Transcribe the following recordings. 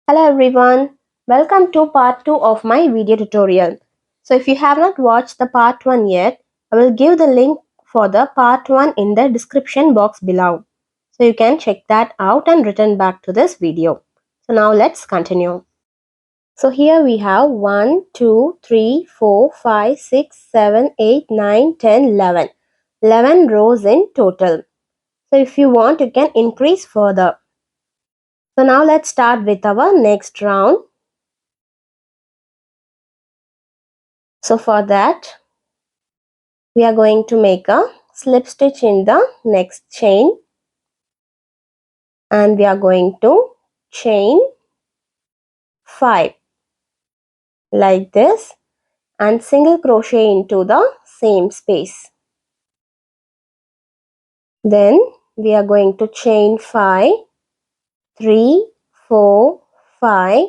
Hello everyone, welcome to part 2 of my video tutorial. So if you have not watched the part 1 yet, I will give the link for the part 1 in the description box below. So you can check that out and return back to this video. So now let's continue. So here we have 1, 2, 3, 4, 5, 6, 7, 8, 9, 10, 11. 11 rows in total. So if you want, you can increase further. So now let's start with our next round. So for that, we are going to make a slip stitch in the next chain and we are going to chain 5 like this and single crochet into the same space. Then we are going to chain 5, 3, 4, 5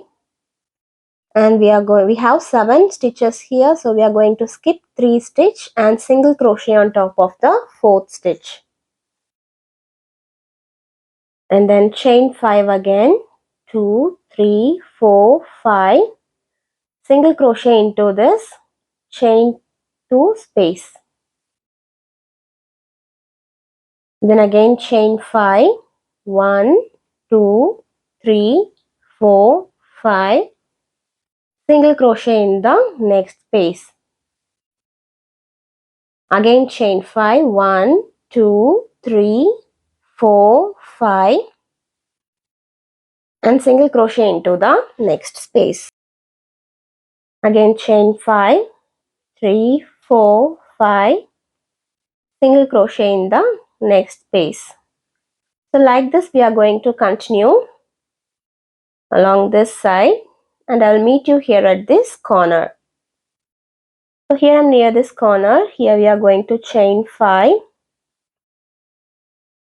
and we have 7 stitches here, so we are going to skip 3 stitch and single crochet on top of the 4th stitch. And then chain 5 again, 2, 3, 4, 5, single crochet into this, chain 2 space. Then again chain 5, 1, 2, 3, 4, 5, single crochet in the next space. Again chain 5, 1, 2, 3, 4, 5 and single crochet into the next space. Again chain 5, 3, 4, 5, single crochet in the next space. So like this we are going to continue along this side and I'll meet you here at this corner. So here I'm near this corner. Here we are going to chain 5.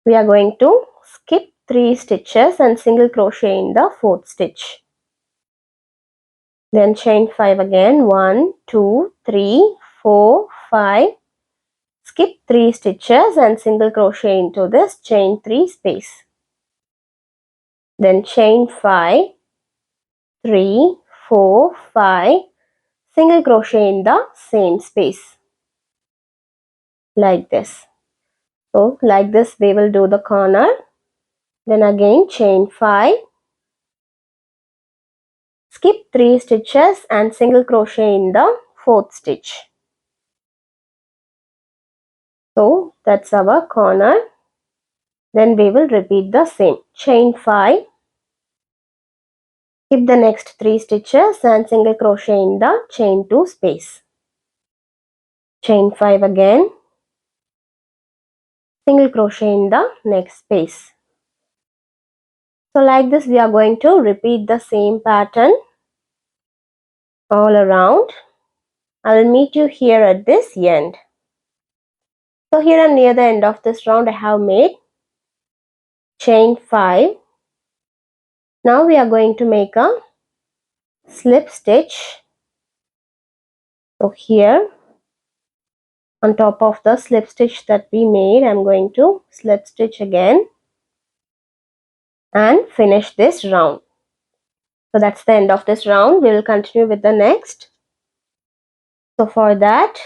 We are going to skip 3 stitches and single crochet in the 4th stitch. Then chain 5 again, 1, 2, 3, 4, 5. Skip 3 stitches and single crochet into this chain 3 space. Then chain 5, 3, 4, 5, single crochet in the same space like this. So like this we will do the corner. Then again chain 5, skip 3 stitches and single crochet in the 4th stitch. So that's our corner. Then we will repeat the same. Chain 5, skip the next 3 stitches and single crochet in the chain 2 space. Chain 5 again, single crochet in the next space. So like this we are going to repeat the same pattern all around. I will meet you here at this end. So here I'm near the end of this round. I have made chain 5. Now we are going to make a slip stitch. So here on top of the slip stitch that we made, I'm going to slip stitch again and finish this round. So that's the end of this round. We will continue with the next. So for that,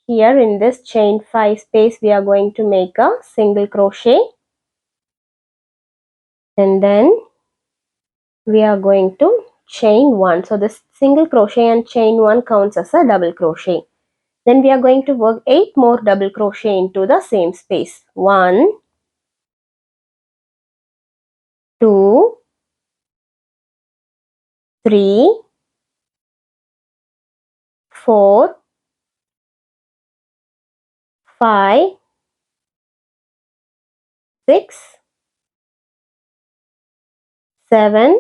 here in this chain 5 space we are going to make a single crochet and then we are going to chain 1. So this single crochet and chain 1 counts as a double crochet. Then we are going to work 8 more double crochet into the same space. 1, 2, 3, 4, 5, 6, 7,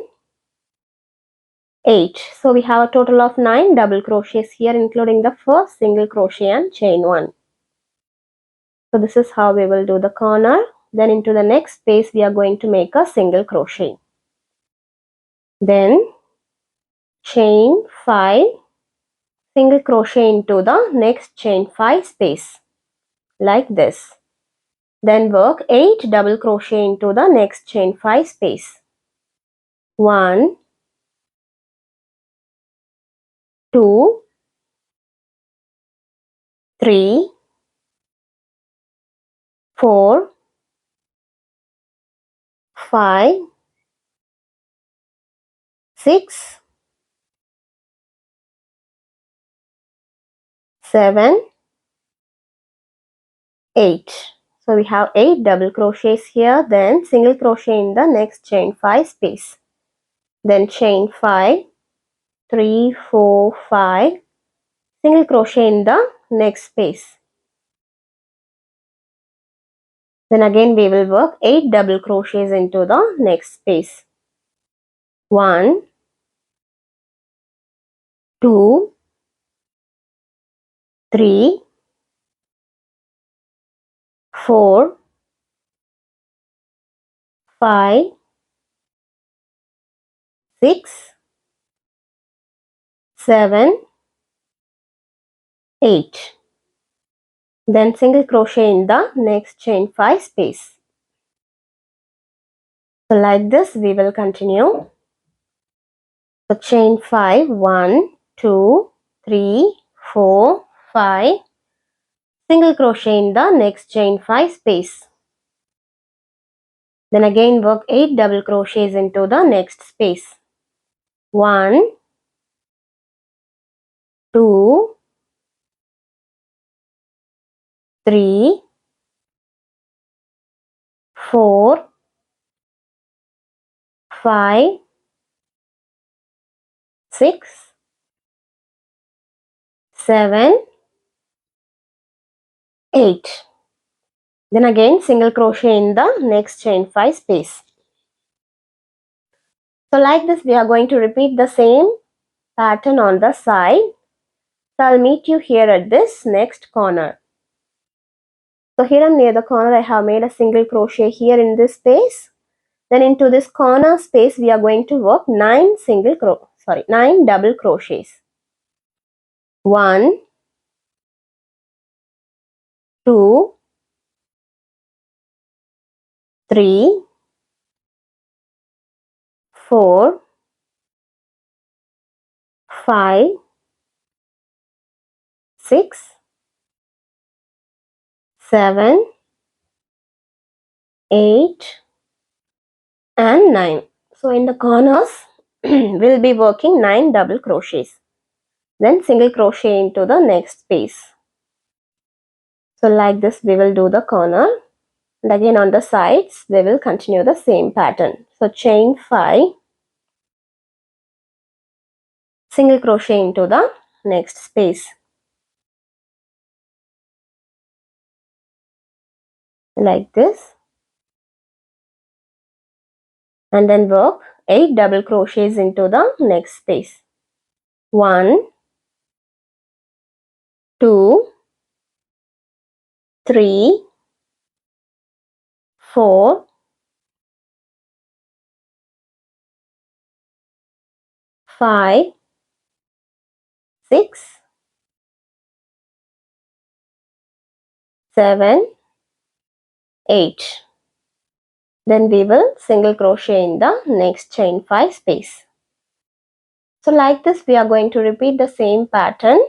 8. So we have a total of 9 double crochets here, including the first single crochet and chain 1. So this is how we will do the corner. Then into the next space we are going to make a single crochet. Then chain 5, single crochet into the next chain 5 space like this. Then work 8 double crochet into the next chain 5 space. 1, 2, 3, 4, 5, 6, 7, 8. So we have 8 double crochets here, then single crochet in the next chain 5 space. Then chain 5, 3, 4, 5, single crochet in the next space. Then again we will work 8 double crochets into the next space. 1, 2, 3, 4, 5, 6, 7, 8. Then single crochet in the next chain 5 space. So like this we will continue. So chain 5, 1, 2, 3, 4, 5, single crochet in the next chain 5 space. Then again work 8 double crochets into the next space. 1, 2, 3, 4, 5, 6, 7, 8. Then again single crochet in the next chain 5 space. So like this we are going to repeat the same pattern on the side. So I'll meet you here at this next corner. So here and near the corner I have made a single crochet here in this space. Then into this corner space we are going to work 9 double crochets. 1, 2, 3, 4, 5, 6, 7, 8 and 9. So in the corners we'll be working 9 double crochets. Then single crochet into the next space. So like this we will do the corner. And again on the sides we will continue the same pattern. So chain 5, single crochet into the next space. Like this. And then work 8 double crochets into the next space. 1, 2, 3, 4, 5, 6, 7, 8. Then we will single crochet in the next chain 5 space. So like this we are going to repeat the same pattern.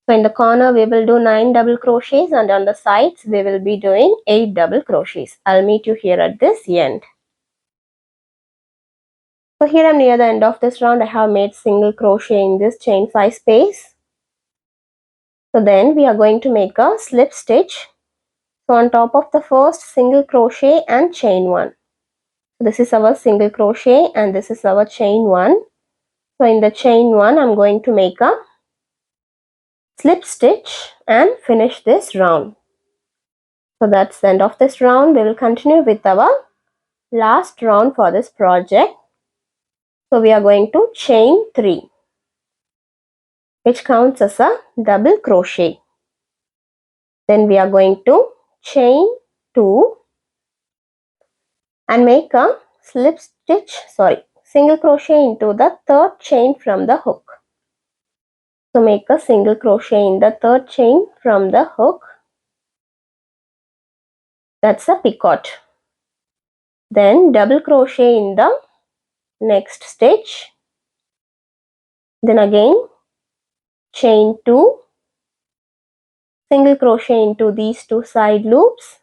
So in the corner we will do 9 double crochets and on the sides we will be doing 8 double crochets. I'll meet you here at this end. So here I'm near the end of this round. I have made single crochet in this chain 5 space. So then we are going to make a slip stitch. So on top of the first single crochet and chain 1. So this is our single crochet and this is our chain 1. So in the chain 1 I'm going to make a slip stitch and finish this round. So that's the end of this round. We will continue with our last round for this project. So we are going to chain 3, which counts as a double crochet. Then we are going to chain 2 and make a single crochet into the third chain from the hook. So make a single crochet in the third chain from the hook. That's a picot. Then double crochet in the next stitch Then again chain 2, single crochet into these 2 side loops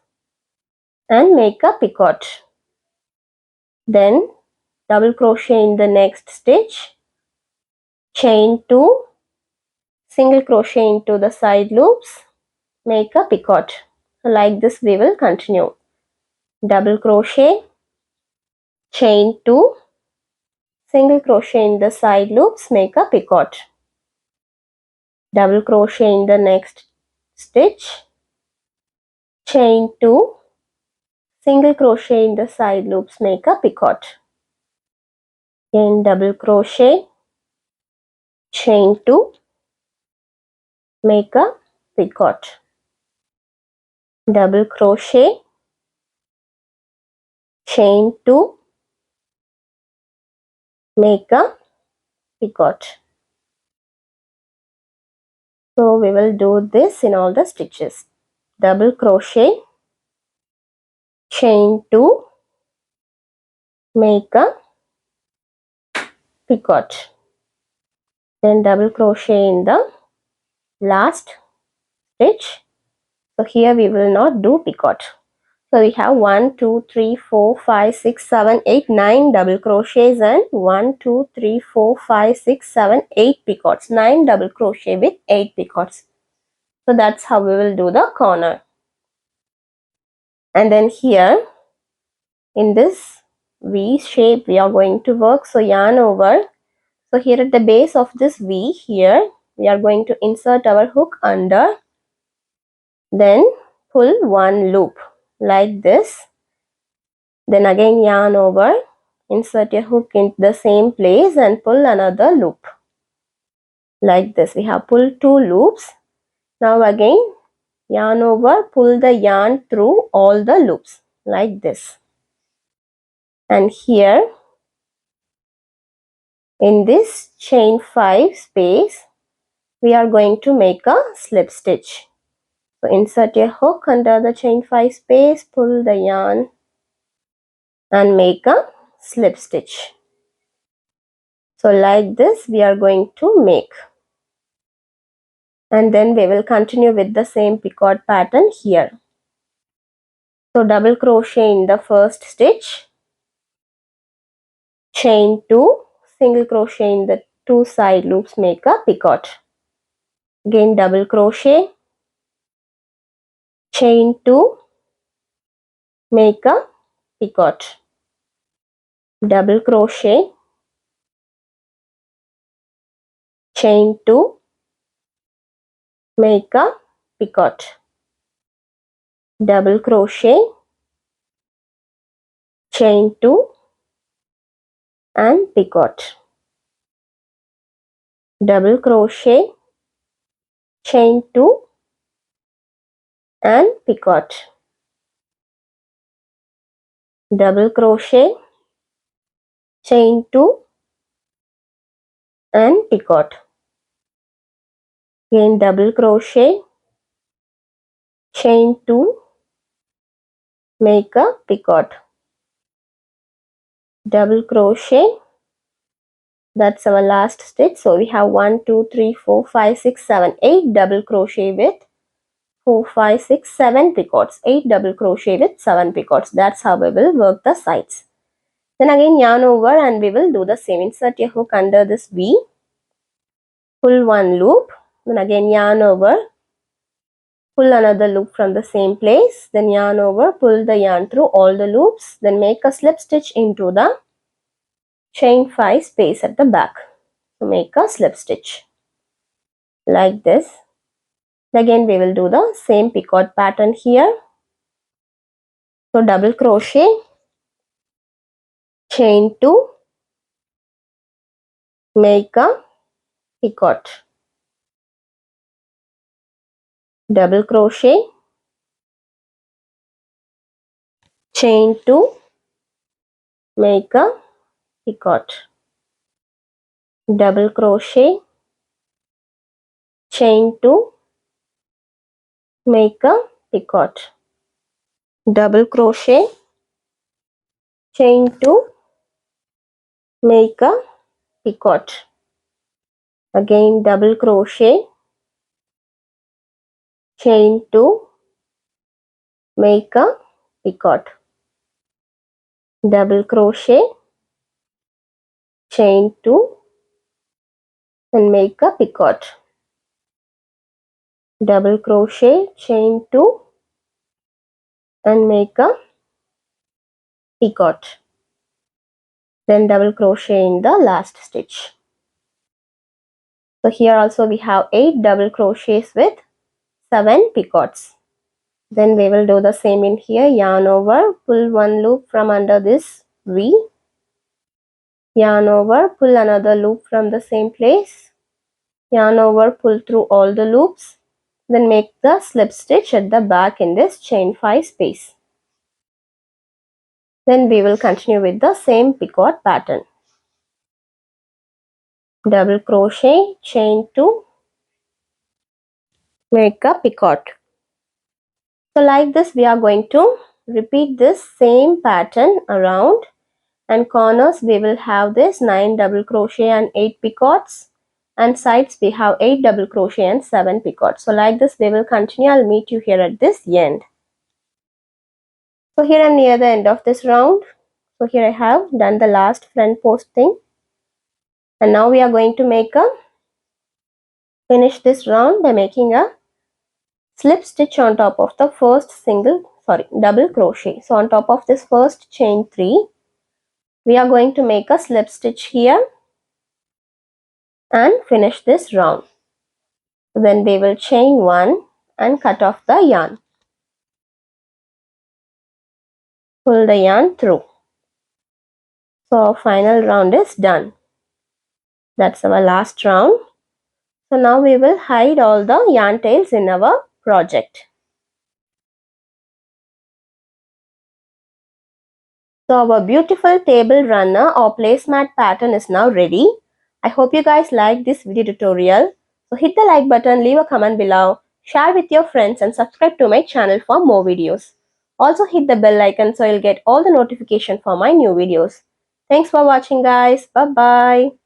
and make a picot. Then double crochet in the next stitch, chain 2, single crochet into the side loops, make a picot. So like this we will continue. Double crochet, chain 2, single crochet in the side loops, make a picot. Double crochet in the next stitch, chain 2, single crochet in the side loops, make a picot. Again double crochet, chain 2, make a picot. Double crochet, chain 2, make a picot. So we will do this in all the stitches. Double crochet, chain 2, make a picot. Then double crochet in the last stitch. So here we will not do picot. So we have 1, 2, 3, 4, 5, 6, 7, 8, 9 double crochets and 1, 2, 3, 4, 5, 6, 7, 8 picots. 9 double crochet with 8 picots. So that's how we will do the corner. And then here in this V shape we are going to work. So yarn over. So here at the base of this V here we are going to insert our hook under. Then pull one loop like this. Then again yarn over, insert your hook in the same place and pull another loop like this. We have pulled 2 loops. Now again yarn over, pull the yarn through all the loops like this. And here in this chain 5 space we are going to make a slip stitch. So insert your hook under the chain 5 space, pull the yarn and make a slip stitch. So like this we are going to make. And then we will continue with the same picot pattern here. So double crochet in the first stitch, chain 2, single crochet in the 2 side loops, make a picot. Again double crochet, chain 2, make a picot. Double crochet, chain 2, make a picot. Double crochet, chain 2 and picot. Double crochet, chain 2 and picot. Double crochet, chain 2 and picot. Again double crochet, chain 2, make a picot. Double crochet, that's our last stitch. So we have 1, 2, 3, 4, 5, 6, 7, 8 double crochet with 4, 5, 6, 7 picots. 8 double crochet with 7 picots. That's how we will work the sides. Then again yarn over and we will do the same. Insert your hook under this V, pull one loop, then again yarn over, pull another loop from the same place, then yarn over, pull the yarn through all the loops, then make a slip stitch into the chain 5 space at the back. So make a slip stitch like this. Again we will do the same picot pattern here. So double crochet, chain 2, make a picot. Double crochet, chain 2, make a picot. Double crochet, chain 2, make a picot. Double crochet, chain 2, make a picot. Again double crochet, chain 2, make a picot. Double crochet, chain 2 and make a picot. Double crochet, chain 2 and make a picot. Then double crochet in the last stitch. So here also we have 8 double crochets with 7 picots. Then we will do the same in here. Yarn over, pull one loop from under this V. Yarn over, pull another loop from the same place. Yarn over, pull through all the loops. Then make the slip stitch at the back in this chain 5 space. Then we will continue with the same picot pattern. Double crochet, chain 2, make a picot. So like this we are going to repeat this same pattern around, and corners we will have this 9 double crochet and 8 picots, and sides we have 8 double crochet and 7 picots. So like this we will continue. I'll meet you here at this end. So here I'm near the end of this round. So here I have done the last front post thing, and now we are going to finish this round by making a slip stitch on top of the first double crochet. So on top of this first chain 3, we are going to make a slip stitch here and finish this round. Then we will chain 1 and cut off the yarn. Pull the yarn through. So our final round is done. That's our last round. So now we will hide all the yarn tails in our project. So our beautiful table runner or placemat pattern is now ready. I hope you guys like this video tutorial. So hit the like button, leave a comment below, share with your friends and subscribe to my channel for more videos. Also hit the bell icon so you'll get all the notification for my new videos. Thanks for watching guys. Bye bye.